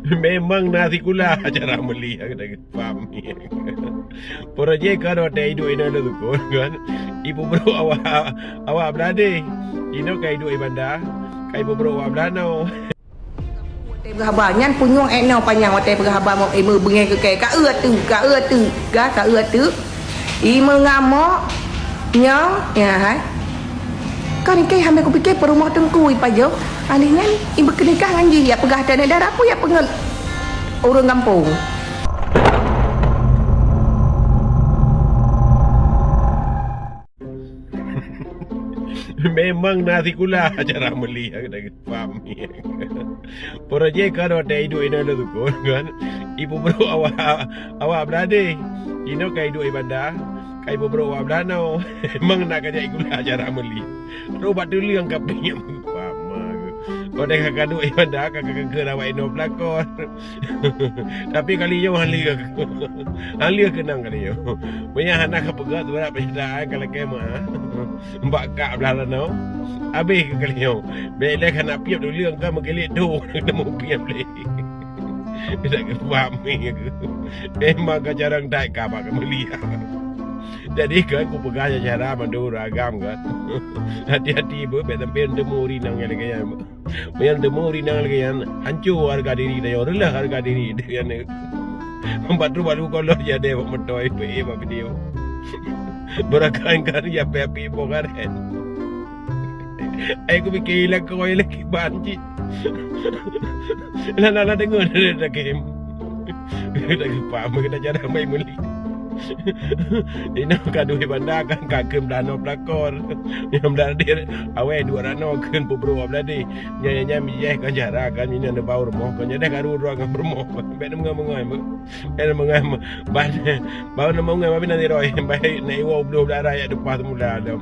Memang nasi kula cara melihat dari pami. Proyek kan ada hidup ini ada tu kan. Ibu bro awak berade. Ino kai hidup ibanda. Kai ibu bro awak berano. Teh berhabar nyan punyong eno panjang teh berhabar mo imu bengai ke ka tu ka tu imu ngamok nyong ya hai kan ke hambe ku pikir perumah tengku ipajo alingan ibu kenikah nganji ya pegah dan darah aku ya pengel orang kampung. Memang nasi kula cara melihat dari pami. Proyek kan ada hidup ini ada tu kan. Ibu bro awak berade. Ino kai hidup ibanda. Kai ibu bro awak berano. Memang nak kerja kula cara melihat. Robat dulu yang kapingnya pama. Kau dah kakak duk ibanda kakak awak ino pelakon. Tapi kali yo hali kenang kali yo. Banyak anak kepegat berat penyedaan kalau kemah. Mbak kak belah no. Habis ke kali yo. Bila kan nak piap dulu yang kan mengelik tu ketemu piap le. Tak ke pahami ke. Memang kan jarang tak kabar kamu lihat. Jadi kan aku pegang cara mandur agam kan. Hati-hati bu, betul demuri nang yang lagi yang. Yang demuri nang lagi yang hancur harga diri dia, rendah harga diri dia ni. Membantu baru kalau dia ada memotoi video. Berakan ya pepi bongkaran. Aku fikir lah kau lagi banci. Lala dengar ada game. Lagi paham kita cara main muli. Ini kadu ibanda kan kagem dano pelakon. Yang berada awal dua rano kan pubro berada. Nyanya mijah kan cara kan ini ada bau rumah kan jadi karu ruang rumah. Benar mengai bau nama mengai tapi nanti roy baik naik wow belum darah ya depan mula ada.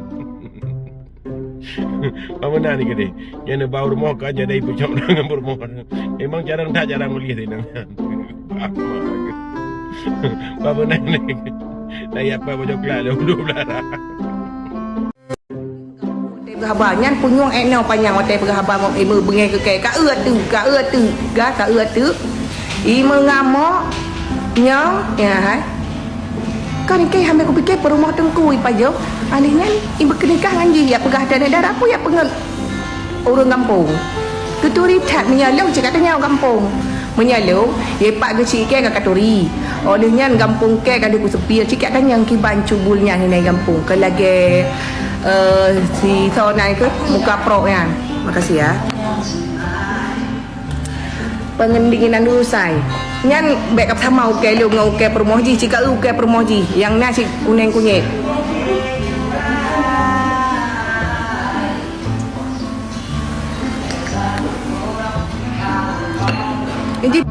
Mana ni kede? Yang bau rumah kan jadi ibu cakap dengan rumah. Emang jarang melihat ini. Bapa naik. Naik apa baju kelak dulu belara. Teh berhabar nyan punyong eno panjang teh berhabar mo imu bengai ke ka tu imu ngamok nyong ya hai kan ke hambe ku pikir perumah tengku ipajo alingan ibu kenikah nganji ya pegah dan darah aku ya pengel orang kampung. Tuturi tat menyalau cakap tanya orang kampung. Menyalau ye pak kecil ke katuri. Olehnya kampung ke kada ku sepi cakap tanya ki bancu bulnya ni kampung. Ke lagi si sonai ke muka pro ya. Makasih ya. Pengendingan dulu say. Nyan backup sama uke lu ngau uke permoji cika uke permoji yang nasi kuning kunyit. Jadi